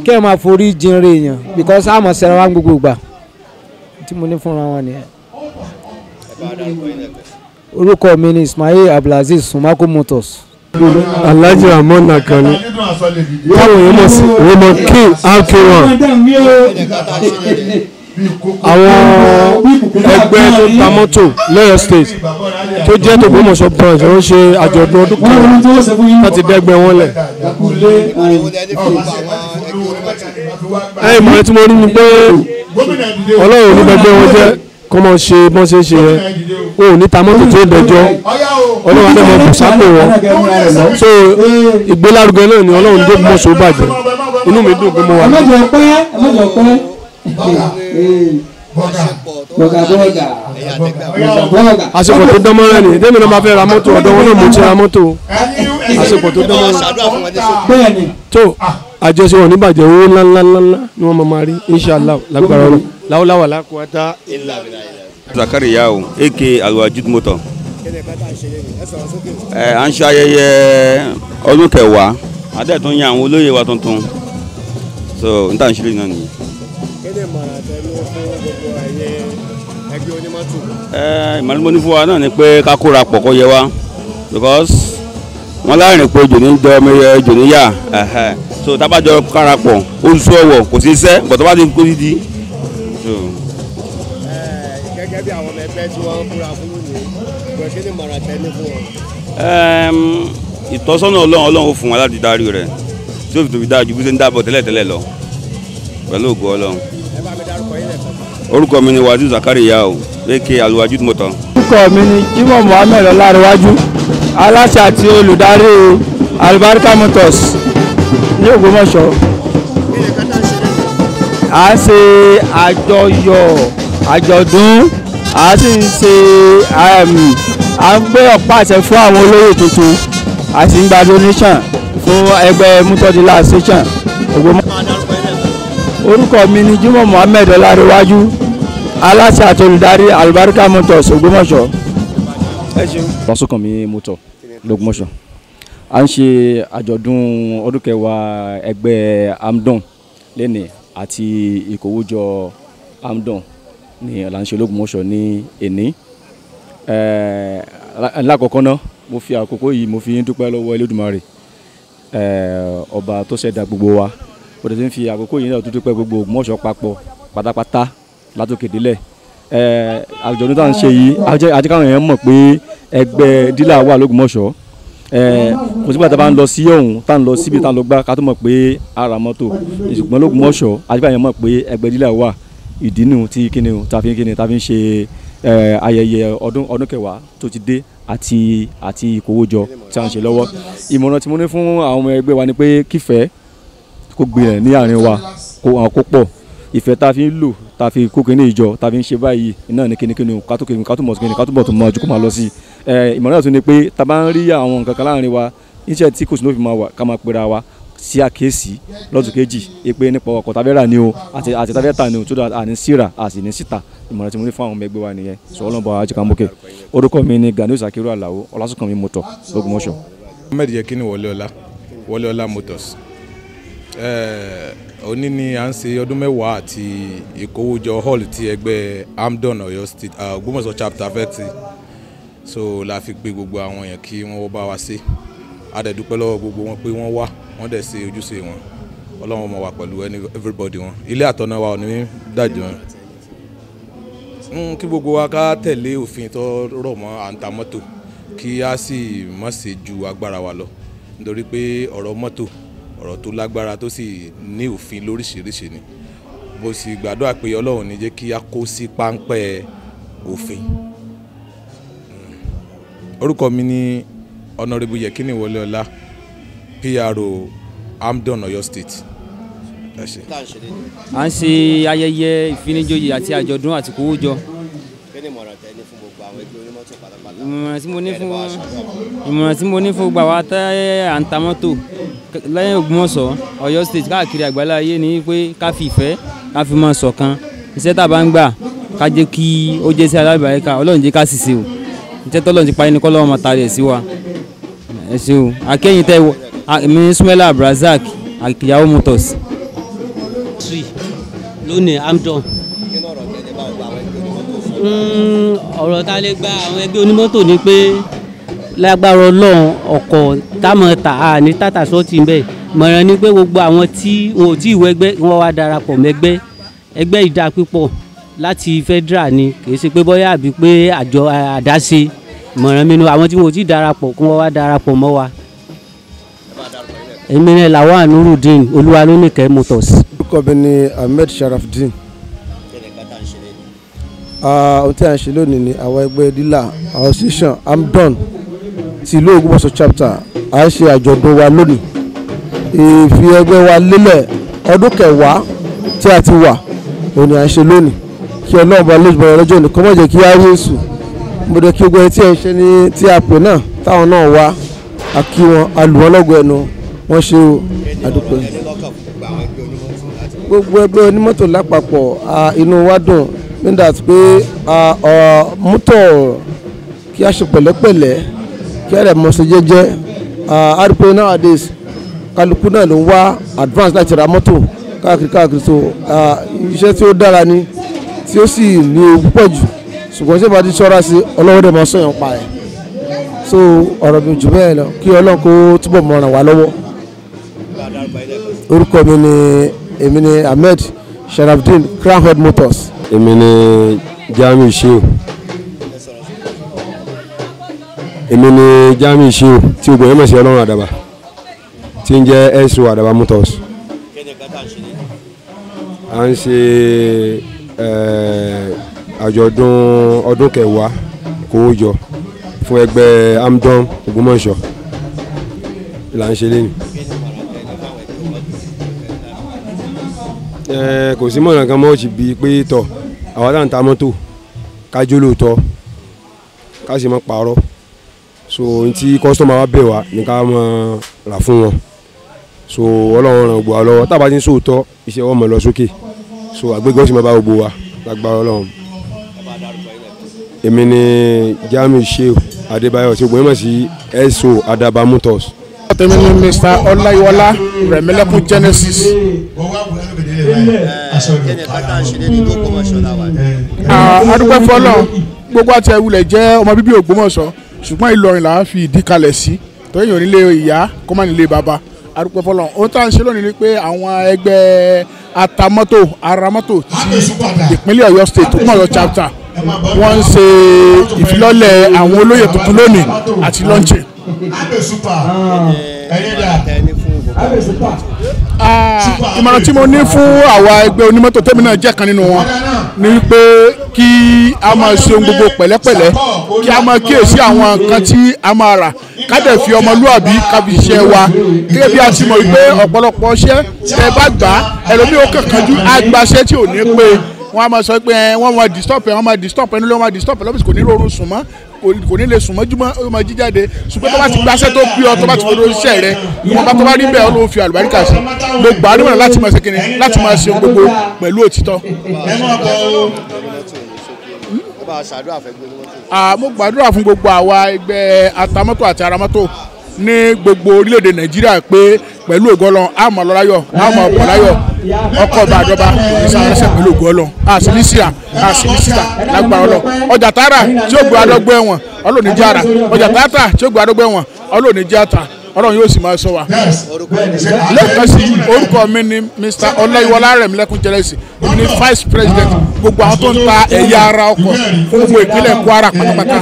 kí ẹ máa forí jinre èèyàn because a mọ̀ sẹ́ra wa gbogbo ìgbà tí mo ní fúnra wọn nìyẹn. orúkọ mi ni Ismail Abdulaziz Sumako Motors. Alhaji Ramon Akani táwọn èèyàn mọ̀ sí Raymond King RK1 àwọn ẹgbẹ́ tó ta mọ́tò lọ́yọ̀ state tó jẹ́ t'Ògbómọ̀ṣọ́ branch wọ́n ṣe àjọ̀dún ọdún kan láti dẹ́gbẹ́ wọn lẹ̀. ẹ̀yìn mọ̀rẹ́ tí mo rí ni pé Ọlọ́run ní gbẹgbẹ́ wọn jẹ́ kọ́ mọ̀ ṣe bọ́n ṣe ń ṣe yẹn o ò ní ta mọ́tò tó dẹjọ́ Ọlọ́run adé mọ̀ kò sápò wọn so ìgbélárugẹ náà ni Ọlọ́run dé Ògbómọ̀ṣọ́ bàjẹ́ inú mi dùn pé mo wà. àsìkò tó dán mọ́rẹ́ ni tẹ́mi náà máa fẹ́ ra mọ́tò ọ̀dọ̀ wọn náà mo ti ra mọ́tò àsìkò tó dán mọ́rẹ́ tó àjọṣe wọn níbàjẹ́ owó ńláńláńlá ni wọ́n máa rí inṣàlá lágbára ọ̀rọ̀ láwùláwà lákòótá. Zakari Yao aka Alwajid Motor à ń ṣe ayẹyẹ ọdún kẹwàá adẹ́tún yan àwọn olóyè wa tuntun so n tà ń ṣe lè náà nìyí. ìmọ̀lẹ́ mo ní fún wa náà ni pé ká kóra pọ̀ kó yẹ wa because wọn láàrin pé jò ní dọ ọmọ jò ní yà so tábàjọ karapọ̀ ó sún ọwọ́ kò sí iṣẹ́ bọ̀tọ́ bá ti kó dídí. gẹ́gẹ́ bí àwọn ọmọ ẹgbẹ́ tí wọ́n múra fún mi kò kí ni mọ̀ràn tẹ́lẹ̀ fún wọn. ìtọ́sọ́nà ọlọ́run ó fún wa láti darí rẹ̀ tí ó fi tóbi dáa ju bí ṣe ń dábọ̀ tẹ́lẹ̀tẹ́lẹ̀ lọ pẹ̀lú ògo ọlọ́run. ẹ bá mi dárúkọ yín lẹ́kọ̀ọ́. orúkọ mi ni Wazir Zakariya o aka Alwajud Motor. orúkọ mi ni Jimoh Muhammed Ọlárẹ̀wájú aláṣẹ àti olùdarí Albarka Motors ní Ògbómọ̀ṣọ́. a ṣe àjọyọ̀ àjọ̀dún a sì ń ṣe à ń gbé ọ̀pá àṣẹ fún àwọn olóyè tuntun a sì ń gba donation fún ẹgbẹ́ Motor Dealer Association Ògbómọ̀ṣọ́. orúkọ mi ni Jimoh Muhammed Ọlárẹ̀wájú aláṣẹ àti olùdarí Albarka Motors Ògbómọ̀ṣọ́. Lásùnkànmí Motor l'Ògbómọ̀ṣọ́ à ń ṣe àjọ̀dún ọdún kẹwàá ẹgbẹ́ AMDON lẹ́nìí àti ìkówójọ AMDON ní là ń ṣe l'Ògbómọ̀ṣọ́ ní èní. lákọ̀ọ́kọ́ náà mo fi àkókò yìí mo fi ń dúpẹ́ lọ́wọ́ Elédùmarè ọba tó ṣẹ̀dá gbogbo wa ó ti ń fi àkókò yìí náà tó dúpẹ́ gbogbo Ògbómọ̀ṣọ́ papọ̀ pátápátá látòkè délẹ̀. àjọ̀dún tá à ń ṣe yìí àti káwọn èèyàn mọ̀ pé ẹgbẹ́ dílà wà l'Ògbómọ̀ṣọ́ kò sígbà tá a bá ń lọ sí ọ̀hún tá à ń lọ síbi tá à ń lọ gbá ká tó mọ̀ pé ara mọ́tò ìṣùgbọ́n l'Ògbómọ̀ṣọ́ àti káwọn èèyàn mọ̀ pé ẹgbẹ́ dílà wà ìdí nù tí kíni o tá fi ń ṣe ayẹyẹ ọdún kẹwàá tó ti dé àti ìkówójọ tí a ń ṣe lọ́wọ́. ìmọ̀ràn tí mo ní fún àwọn ọmọ ẹgbẹ́ wa ni pé kífẹ́ kó gbilẹ̀ ní àárín wa kó pọ̀ ìfẹ́ tá a fi ń lò tá a fi kó kíní ìjọ tá a fi ń ṣe báyìí iná ní kíní ká tó mọ̀ sí kíní ká tó bọ̀ tó mọ̀ ju kó máa lọ sí i. ìmọ̀ràn tún ni pé tá a bá ń rí àwọn nǹkan kan láàrin wa iṣẹ́ tí kò sí ló fi máa wà ká máa pera wa sí àkíyèsí lọ́dún kejì pé nípa ọkọ̀ tàbẹ́rà ni o àti tàbẹ́tà ni o tó dáa àní síra àti ní síta ìmọ̀ràn tí mo ní fún àwọn ọmọ ẹgbẹ́ wa nìyẹn sọ̀rọ̀ lọ́nbọ̀ ajikamókè. orúkọ mi ni Ganiu Sakiru Alao Ọlásùnkànmí Motor l'Ògbómọ̀ṣọ́. Ahmed Yekini Wọléọlá Motors òní ni à ń ṣe ọdún mẹ́wàá àti ìkówójọ hall ti ẹgbẹ́ AMDON Ọ̀yọ́ State Ògbómọ̀ṣọ́ chapter fẹ́tì so la fi gbé gbogbo àwọn èèyàn kí wọ́n bá wa ṣe a dẹ̀ dúpẹ́ lọ́wọ́ gbogbo wọn pé wọ́n wá wọ́n dẹ̀ ṣe ojúṣe wọn Ọlọ́run mọ̀ wá pẹ̀lú everybody wọn ilé àtọ̀nà wa ò ní dàjọ́ kí gbogbo wa ká tẹ̀lé òfin tó rọ̀ mọ́ à ń ta mọ́tò kí a sì má ṣe ju agbára wa lọ nítorí pé ọ̀rọ̀ mọ́tò ọ̀rọ̀ tó lágbára tó sì ní òfin lóríṣiríṣi ni bó sì gbàdúrà pé Ọlọ́run ní jẹ́ kí a kó sí páńpẹ́ òfin. orúkọ mi ni Honourable Yekini Wọléọlá PRO AMDON Ọ̀yọ́ State. à ń ṣe ayẹyẹ ìfinijoyè àti àjọ̀dún àti ìkówójọ. ìmọ̀ràn tí mo ní fún gbogbo àwa tẹ́ à ń ta mọ́tò lẹ́yìn Ògbómọ̀ṣọ́ Ọ̀yọ́ State káàkiri àgbálá ayé ni pé ká fi ìfẹ́ ká fi máa ṣọ̀kan iṣẹ́ tá a bá ń gbà ká jẹ́ kí ó jẹ́ sí alábàárẹ́ká Ọlọ́run jẹ́ ká sì ṣe o iṣẹ́ tọ́lọ́run ti parí ni kọ́ lọ́wọ́ máa tarí ẹ̀ sí wa ẹ ṣe o akẹ́yìn tẹ́ mi Ismaila Abdulrasaq Akiyawo Motors. lónìí AMDON ọ̀rọ̀ tá a lè gba àwọn ẹgbẹ́ onímọ́tò ni pé lágbára Ọlọ́run ọkọ̀ táwọn ta á ní tàtà sọ́ọ̀tì ń bẹ̀ mọ̀ràn ni pé gbogbo àwọn tí wọn ò tí ì wọ ẹgbẹ́ wọn wá darapọ̀ mẹ́gbẹ́ ẹgbẹ́ ìdá pípọ̀ láti federal ni kì í ṣe pé bóyá àbí pé àjọ àdáṣe mọ̀ràn mi nu àwọn tí wọn ò tí ì darapọ̀ kí wọ́n wá darapọ̀ mọ́ wa. èmi ni Lawan Nurudeen Olúwalónìkẹ́ Motors. orúkọ mi ni Ahmed Sharafdeen. ohun tí a ń ṣe lónìí ni àwọn ẹgbẹ́ dílà association AMDON ti ìlú Ògbómọ̀ṣọ́ chapter a ṣe àjọ̀dún wa lónìí ìfi ẹgbẹ́ wa lélẹ̀ ọdún kẹwàá tí a ti wà òní à ń ṣe lónìí kí Ọlọ́run bá lójú bọ̀rọ̀ lọ́jọ́ ní kó má jẹ́ kí á rí èṣù mo dé kí gbogbo ẹni tí ẹ ń ṣe ní tí a pè náà táwọn náà wá a kí wọn a lù wọn lọ́gọ̀ ẹnu wọ́n ṣe o àdúpẹ́. gbogbo ẹgbẹ́ onímọ́tò lápapọ̀ inú wa dùn nígbà pé mọ́tò kí a ṣe pẹ̀lẹ́pẹ̀lẹ́ kí a rẹ̀ mọ̀ ṣe jẹ́jẹ́ àdúpẹ́ nowadays kálukú náà ló ń wá advance láti ra mọ́tò káàkiri so iṣẹ́ tí ó dára ni tí ó sì ní ewu púpọ̀ jù ṣùgbọ́n tí ìbá ti ṣọ́ra sí Ọlọ́run dẹ̀ máa sọ̀yàn pa ẹ̀ so ọ̀rọ̀ mi jù bẹ́ẹ̀ lọ kí ọlọ́run kó túbọ̀ mọ̀ ràn wá lọ́wọ́. orúkọ mi ni èmi ni Ahmed Sharafdin Crown Head Motors. èmi ni Jamiu Shehu tí ogun ẹ̀mọ̀ sí ọlọ́run àdàbà tí ń jẹ́ ẹ̀sùn àdàbà Motors. à ń ṣe àjọ̀dún ọdún kẹwàá ìkówójọ fún ẹgbẹ́ Amdon Ògbómọ̀ṣọ́ là ń ṣe lẹ́nu. kò sí mọ̀nà kan mọ́ ọ̀sì bíi pé tọ̀ àwọn tá à ń ta mọ́tò ká jó lóòótọ́ ká sì mọ́ pààrọ̀ so n tí kọ́sítọ́mà wa bẹ̀ wá ní ká máa rà fún wọn so ọlọ́run ràn gbọ́ wa lọ́wọ́ tá a bá ti ń sòótọ́ iṣẹ́ wọn mọ̀ lọ sókè so àgbégbé ọ̀sìn máa bá gbogbo wa lágbára ọlọ́run. èmi ni Jamiu Shehu Adébáyọ̀ tí gbogbo ẹ̀ mọ̀ sí ẹ̀sùn àdàbà Motors. tèmi ni Mr. Ọláyíwọlá Rẹ̀mílẹ́kún Genesis. adúpẹ́ fọlọ́ gbogbo àti ẹ̀wulẹ̀ jẹ́ ọmọ bíbí Ògbómọ̀ṣọ́ ṣùgbọ́n Ìlọrin là á fi ìdí kalẹ̀ sí tọ́yìn onílé ìyá kó má nílé bàbá adúpẹ́ fọlọ́ ohun tá à ń ṣe lónìí ni pé àwọn ẹgbẹ́ atamọ́tò aramọ́tò ti ìpínlẹ̀ Ọ̀yọ́ state Ògbómọ̀ṣọ́ chapter wọ́n ń ṣe ìfilọ́lẹ̀ àwọn olóyè tuntun lónìí àti lọ́ńchì. ìmọ̀ràn tí mo ní fún àwa ẹgbẹ́ onímọ́tò tẹ́mi náà jẹ́ kan nínú wọn ni pé kí a máa ṣe ohun gbogbo pẹ̀lẹ́pẹ̀lẹ́ kí a máa kíyèsí àwọn nǹkan tí a máa rà ká dẹ̀ fi ọmọlúwàbí kábi iṣẹ́ wa gẹ́gẹ́ bí a ti mọ̀ wípé ọ̀pọ̀lọpọ̀ iṣẹ́ tẹ bá gbà ẹlòmíì ó kankanjú àgbàṣẹ́ tí ò ní pé wọ́n á máa sọ pé wọ́n máa disturb ẹ̀ wọ́n máa disturb ẹ̀ nílé wọ́n máa disturb ẹ̀ lọ́fíìsì kò ní rọrùn sùn mọ́ kò ní lè sùn mọ́júmọ́ ó máa jíjáde ṣùgbọ́n tó bá ti gbaṣẹ́ tó bí ọ tó bá ti fọdọ́ iṣẹ́ rẹ ìwọ̀n bá tó bá rí bẹ́ẹ̀ ọ ló fi àlùbáríkà sí mo gbà á nímọ̀ràn láti máa ṣe kíni láti máa ṣe gbogbo pẹ̀lú òtítọ́. mo gbàdúrà fún gbogbo àwa ẹgbẹ́ atamọ́tò àti aramọ́tò ní gbogbo orílẹ̀-èdè Nàìjíríà pé pẹ̀lú ògọ́lọ́ àmọ́ lọ́láyọ̀ àmọ́ ọ̀pọ̀láyọ̀ ọkọ̀ ọba àjọba ìsàrẹ́sẹ̀ pẹ̀lú ògọ́lọ́ àṣìlísíà àṣìlísíà lágbára ọlọ́ ọjà tààrà tí ó gbé adọ́gbọ́ ẹ̀wọ̀n ọlọ́ọ̀ni jẹ́ ara ọjà tààtà tí ó gbé adọ́gbọ́ ẹ̀wọ̀n ọlọ́ọ̀ni jẹ́ ata ọlọ́run yóò sì máa sọ wa. lẹ́ẹ̀kan sí orúkọ mi ni Mr. Ọláyíwọlá Rẹ̀mílẹ́kún Genesis èmi ni vice president gbogbo àwọn tó ń ta ẹ̀yà ara ọkọ̀ fún gbogbo ìpínlẹ̀ Kwara pátápátá.